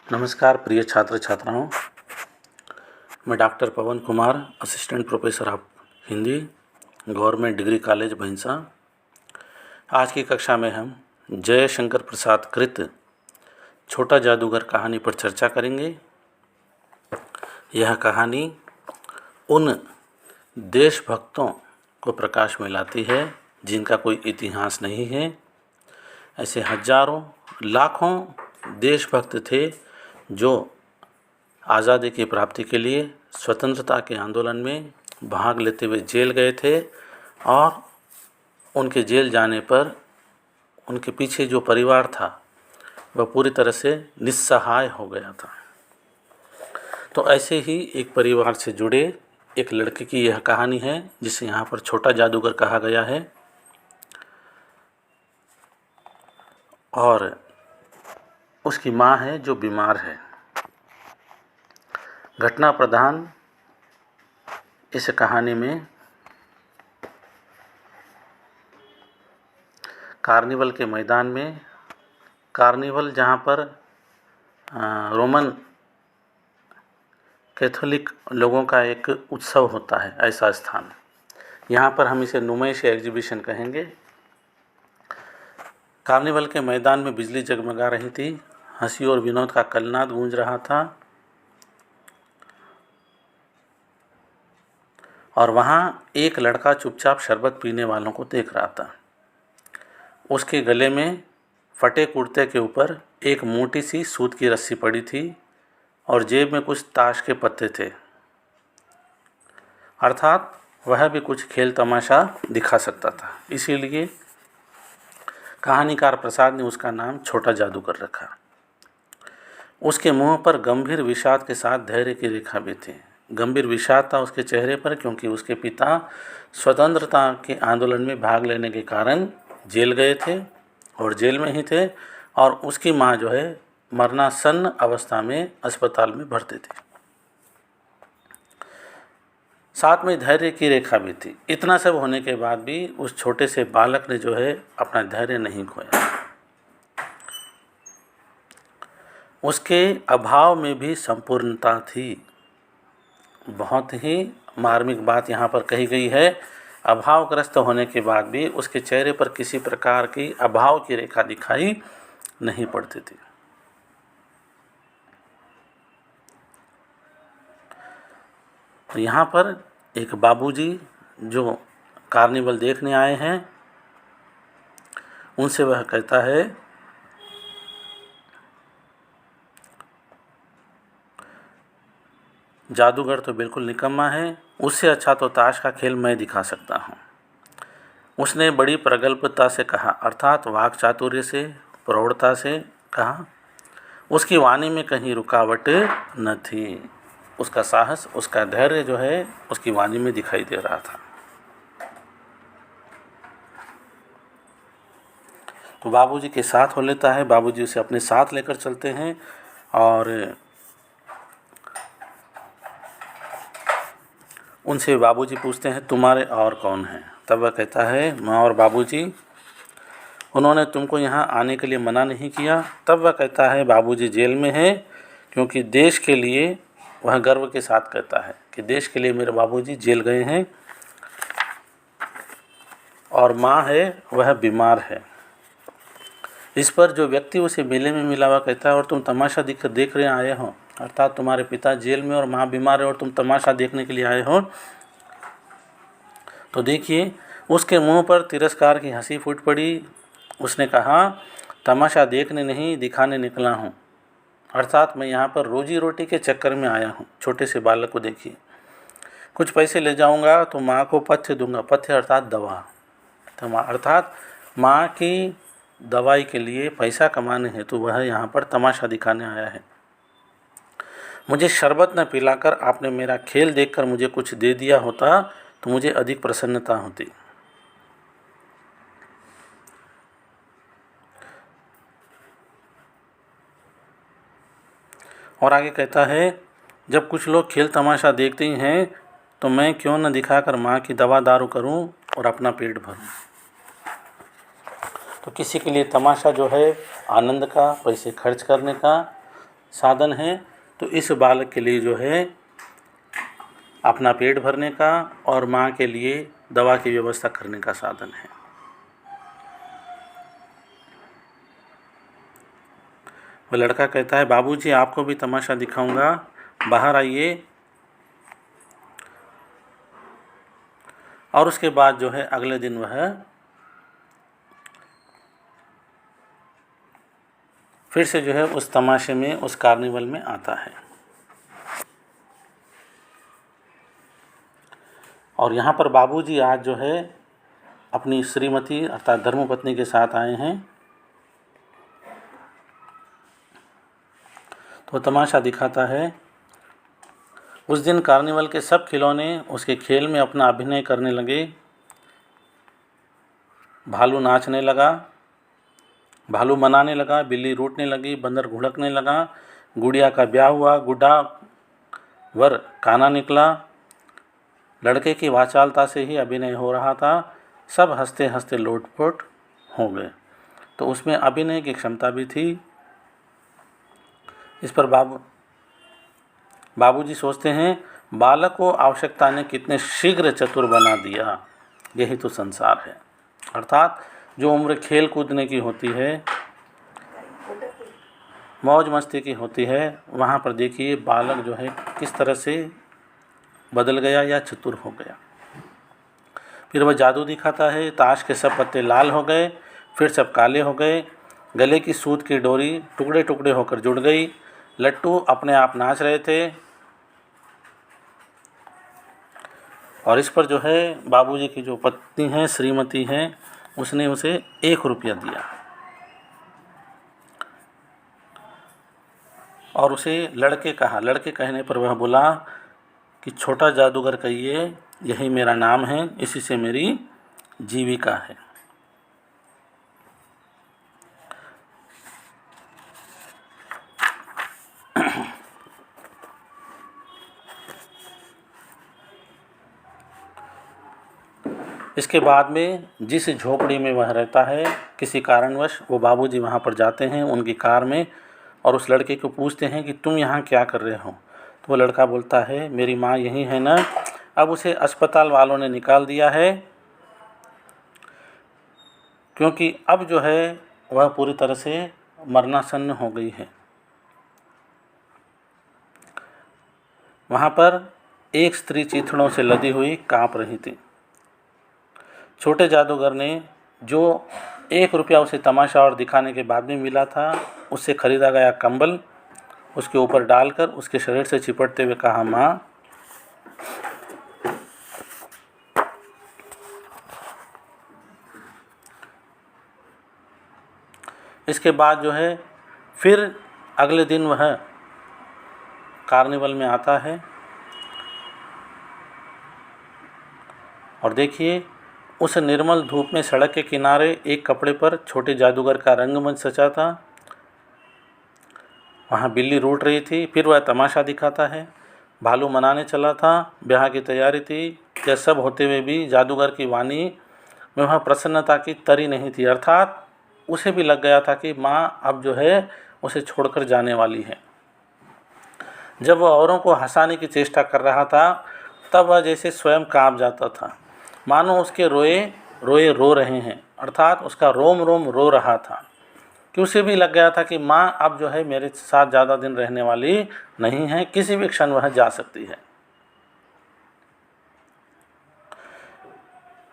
नमस्कार प्रिय छात्र छात्राओं, मैं doctor Pawan Kumar, assistant professor of Hindi, government degree college भैंसा। आज की कक्षा में हम जयशंकर प्रसाद कृत छोटा जादूगर कहानी पर चर्चा करेंगे। यह कहानी उन देशभक्तों को प्रकाश में लाती है जिनका कोई इतिहास नहीं है। ऐसे हजारों लाखों देशभक्त थे जो आज़ादी की प्राप्ति के लिए स्वतंत्रता के आंदोलन में भाग लेते हुए जेल गए थे और उनके जेल जाने पर उनके पीछे जो परिवार था वह पूरी तरह से निस्सहाय हो गया था। तो ऐसे ही एक परिवार से जुड़े एक लड़के की यह कहानी है जिसे यहाँ पर छोटा जादूगर कहा गया है। और उसकी माँ है जो बीमार है। घटना प्रधान इस कहानी में कार्निवल के मैदान में, कार्निवल जहाँ पर रोमन कैथोलिक लोगों का एक उत्सव होता है, ऐसा स्थान। यहाँ पर हम इसे नुमाइश एग्जीबिशन कहेंगे। कार्निवल के मैदान में बिजली जगमगा रही थी, हंसी और विनोद का कलनाद गूंज रहा था और वहाँ एक लड़का चुपचाप शरबत पीने वालों को देख रहा था। उसके गले में फटे कुर्ते के ऊपर एक मोटी सी सूत की रस्सी पड़ी थी और जेब में कुछ ताश के पत्ते थे, अर्थात वह भी कुछ खेल तमाशा दिखा सकता था। इसीलिए कहानीकार प्रसाद ने उसका नाम छोटा जादूगर रखा। उसके मुंह पर गंभीर विषाद के साथ धैर्य की रेखा भी थी। गंभीर विषाद था उसके चेहरे पर क्योंकि उसके पिता स्वतंत्रता के आंदोलन में भाग लेने के कारण जेल गए थे और जेल में ही थे, और उसकी माँ जो है मरणासन्न अवस्था में अस्पताल में भर्ती थी। साथ में धैर्य की रेखा भी थी। इतना सब होने के बाद भी उस छोटे से बालक ने जो है अपना धैर्य नहीं खोया। उसके अभाव में भी संपूर्णता थी। बहुत ही मार्मिक बात यहाँ पर कही गई है। अभावग्रस्त होने के बाद भी उसके चेहरे पर किसी प्रकार की अभाव की रेखा दिखाई नहीं पड़ती थी। तो यहाँ पर एक बाबूजी जो कार्निवल देखने आए हैं, उनसे वह कहता है, जादूगर तो बिल्कुल निकम्मा है, उससे अच्छा तो ताश का खेल मैं दिखा सकता हूँ। उसने बड़ी प्रगल्भता से कहा, अर्थात वाक चातुर्य से, प्रौढ़ता से कहा। उसकी वाणी में कहीं रुकावट न थी। उसका साहस, उसका धैर्य जो है उसकी वाणी में दिखाई दे रहा था। तो बाबूजी के साथ हो लेता है। बाबूजी उसे अपने साथ लेकर चलते हैं और उनसे बाबूजी पूछते हैं, तुम्हारे और कौन हैं? तब वह कहता है, माँ और बाबूजी। उन्होंने तुमको यहाँ आने के लिए मना नहीं किया? तब वह कहता है, बाबूजी जेल में है क्योंकि देश के लिए, वह गर्व के साथ कहता है कि देश के लिए मेरे बाबूजी जेल गए हैं, और माँ है वह बीमार है। इस पर जो व्यक्ति उसे मेले में मिला हुआ कहता है, और तुम तमाशा देख रहे आए हो, अर्थात तुम्हारे पिता जेल में और माँ बीमार है और तुम तमाशा देखने के लिए आए हो। तो देखिए उसके मुंह पर तिरस्कार की हंसी फूट पड़ी। उसने कहा, तमाशा देखने नहीं दिखाने निकला हूँ, अर्थात मैं यहाँ पर रोजी रोटी के चक्कर में आया हूँ। छोटे से बालक को देखिए, कुछ पैसे ले जाऊँगा तो माँ को पथ्य दूंगा। पथ्य अर्थात दवा, अर्थात माँ की दवाई के लिए पैसा कमाने हेतु वह यहाँ पर तमाशा दिखाने आया है। मुझे शरबत न पिलाकर आपने मेरा खेल देखकर मुझे कुछ दे दिया होता तो मुझे अधिक प्रसन्नता होती। और आगे कहता है, जब कुछ लोग खेल तमाशा देखते ही हैं तो मैं क्यों न दिखाकर माँ की दवा दारू करूं और अपना पेट भरूं। तो किसी के लिए तमाशा जो है आनंद का, पैसे खर्च करने का, साधन है, तो इस बालक के लिए जो है अपना पेट भरने का और माँ के लिए दवा की व्यवस्था करने का साधन है। वो लड़का कहता है, बाबूजी आपको भी तमाशा दिखाऊंगा, बाहर आइए। और उसके बाद जो है अगले दिन वह फिर से जो है उस तमाशे में, उस कार्निवल में आता है। और यहाँ पर बाबूजी आज जो है अपनी श्रीमती अर्थात धर्मपत्नी के साथ आए हैं। तो तमाशा दिखाता है। उस दिन कार्निवल के सब खिलौने उसके खेल में अपना अभिनय करने लगे। भालू नाचने लगा, भालू मनाने लगा, बिल्ली रूठने लगी, बंदर घुड़कने लगा, गुड़िया का ब्याह हुआ, गुड्डा वर काना निकला। लड़के की वाचालता से ही अभिनय हो रहा था। सब हंसते हंसते लोटपोट हो गए। तो उसमें अभिनय की क्षमता भी थी। इस पर बाबूजी सोचते हैं, बालक को आवश्यकता ने कितने शीघ्र चतुर बना दिया। यही तो संसार है। अर्थात जो उम्र खेल कूदने की होती है, मौज मस्ती की होती है, वहाँ पर देखिए बालक जो है किस तरह से बदल गया या चतुर हो गया। फिर वह जादू दिखाता है। ताश के सब पत्ते लाल हो गए, फिर सब काले हो गए। गले की सूत की डोरी टुकड़े टुकड़े होकर जुड़ गई। लट्टू अपने आप नाच रहे थे। और इस पर जो है बाबूजी की जो पत्नी है, श्रीमती हैं, उसने उसे 1 रुपया दिया और उसे लड़के कहा। लड़के कहने पर वह बोला कि छोटा जादूगर कहिए, यही मेरा नाम है, इसी से मेरी जीविका है। इसके बाद में जिस झोपड़ी में वह रहता है, किसी कारणवश वो बाबूजी वहाँ पर जाते हैं उनकी कार में और उस लड़के को पूछते हैं कि तुम यहाँ क्या कर रहे हो। तो वो लड़का बोलता है, मेरी माँ यहीं है ना। अब उसे अस्पताल वालों ने निकाल दिया है, क्योंकि अब जो है वह पूरी तरह से मरणासन्न हो गई है। वहाँ पर एक स्त्री चीथड़ों से लदी हुई काँप रही थी। छोटे जादूगर ने जो 1 रुपया उसे तमाशा और दिखाने के बाद में मिला था, उससे खरीदा गया कंबल उसके ऊपर डालकर उसके शरीर से चिपटते हुए कहा, माँ। इसके बाद जो है फिर अगले दिन वह कार्निवल में आता है और देखिए उस निर्मल धूप में सड़क के किनारे एक कपड़े पर छोटे जादूगर का रंगमंच सजा था। वहाँ बिल्ली रूठ रही थी। फिर वह तमाशा दिखाता है। भालू मनाने चला था, ब्याह की तैयारी थी। यह सब होते हुए भी जादूगर की वाणी में वहाँ प्रसन्नता की तरी नहीं थी। अर्थात उसे भी लग गया था कि माँ अब जो है उसे छोड़कर जाने वाली है। जब वह औरों को हंसाने की चेष्टा कर रहा था, तब वह जैसे स्वयं काँप जाता था, मानो उसके रोए रोए रो रहे हैं। अर्थात उसका रोम रोम रो रहा था कि उसे भी लग गया था कि माँ अब जो है मेरे साथ ज़्यादा दिन रहने वाली नहीं है, किसी भी क्षण वह जा सकती है।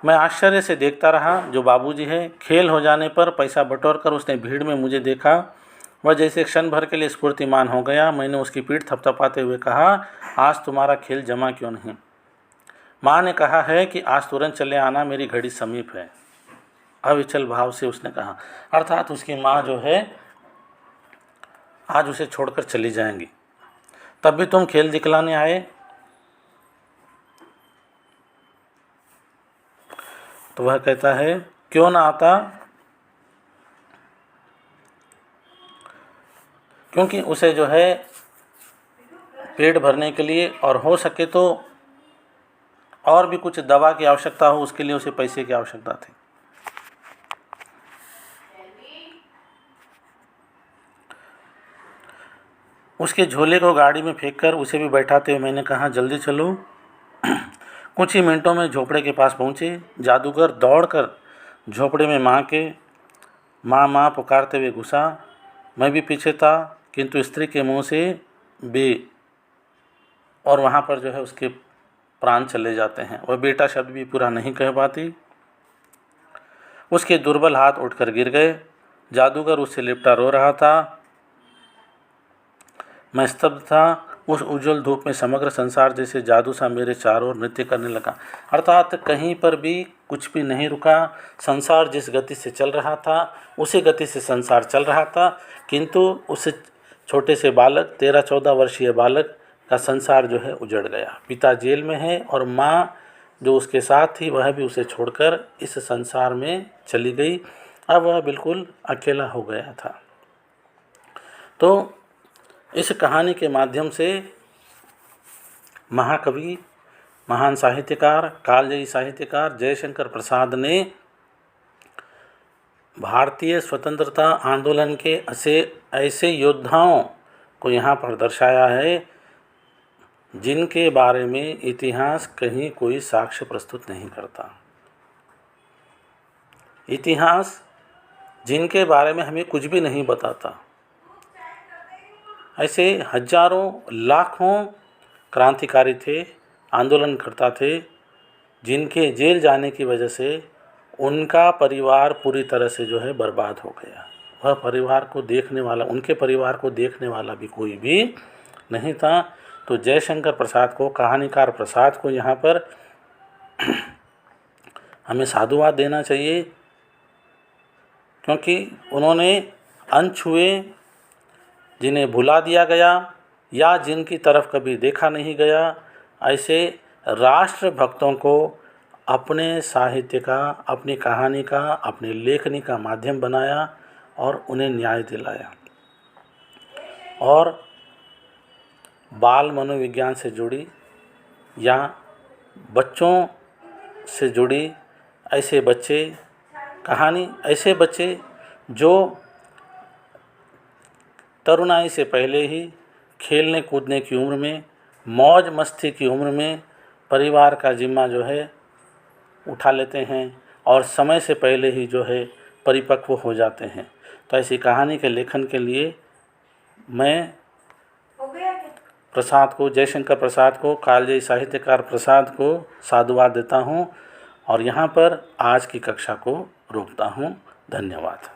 मैं आश्चर्य से देखता रहा। जो बाबूजी है, खेल हो जाने पर पैसा बटोर कर उसने भीड़ में मुझे देखा। वह जैसे क्षण भर के लिए स्फूर्तिमान हो गया। मैंने उसकी पीठ थपथपाते हुए कहा, आज तुम्हारा खेल जमा क्यों नहीं। माँ ने कहा है कि आज तुरंत चले आना, मेरी घड़ी समीप है। अविचल भाव से उसने कहा। अर्थात उसकी माँ जो है आज उसे छोड़कर चली जाएंगी। तब भी तुम खेल दिखलाने आए। तो वह कहता है, क्यों ना आता, क्योंकि उसे जो है पेट भरने के लिए और हो सके तो और भी कुछ दवा की आवश्यकता हो, उसके लिए उसे पैसे की आवश्यकता थी। उसके झोले को गाड़ी में फेंककर उसे भी बैठाते हुए मैंने कहा, जल्दी चलो। कुछ ही मिनटों में झोपड़े के पास पहुँचे। जादूगर दौड़कर झोपड़े में माँ माँ पुकारते हुए घुसा। मैं भी पीछे था, किंतु स्त्री के मुंह से बे और वहाँ पर जो है उसके प्राण चले जाते हैं। वह बेटा शब्द भी पूरा नहीं कह पाती। उसके दुर्बल हाथ उठकर गिर गए। जादूगर उससे लिपटा रो रहा था। मैं स्तब्ध था। उस उज्जवल धूप में समग्र संसार जैसे जादू सा मेरे चारों ओर नृत्य करने लगा। अर्थात कहीं पर भी कुछ भी नहीं रुका। संसार जिस गति से चल रहा था उसी गति से संसार चल रहा था, किंतु उस छोटे से बालक 13-14 वर्षीय बालक का संसार जो है उजड़ गया। पिता जेल में है और माँ जो उसके साथ थी वह भी उसे छोड़कर इस संसार में चली गई। अब वह बिल्कुल अकेला हो गया था। तो इस कहानी के माध्यम से महाकवि, महान साहित्यकार, कालजयी साहित्यकार जयशंकर प्रसाद ने भारतीय स्वतंत्रता आंदोलन के ऐसे योद्धाओं को यहाँ पर दर्शाया है जिनके बारे में इतिहास कहीं कोई साक्ष्य प्रस्तुत नहीं करता। इतिहास जिनके बारे में हमें कुछ भी नहीं बताता। ऐसे हजारों लाखों क्रांतिकारी थे, आंदोलनकर्ता थे, जिनके जेल जाने की वजह से उनका परिवार पूरी तरह से जो है बर्बाद हो गया। वह परिवार को देखने वाला, उनके परिवार को देखने वाला भी कोई भी नहीं था। तो जयशंकर प्रसाद को, कहानीकार प्रसाद को यहाँ पर हमें साधुवाद देना चाहिए, क्योंकि उन्होंने अनछुए, जिन्हें भुला दिया गया या जिनकी तरफ कभी देखा नहीं गया, ऐसे राष्ट्र भक्तों को अपने साहित्य का, अपनी कहानी का, अपनी लेखनी का माध्यम बनाया और उन्हें न्याय दिलाया। और बाल मनोविज्ञान से जुड़ी या बच्चों से जुड़ी ऐसे बच्चे, कहानी ऐसे बच्चे जो तरुणाई से पहले ही खेलने कूदने की उम्र में, मौज मस्ती की उम्र में परिवार का जिम्मा जो है उठा लेते हैं और समय से पहले ही जो है परिपक्व हो जाते हैं। तो ऐसी कहानी के लेखन के लिए मैं प्रसाद को, जयशंकर प्रसाद को, कालजयी साहित्यकार प्रसाद को साधुवाद देता हूँ और यहाँ पर आज की कक्षा को रोकता हूँ। धन्यवाद।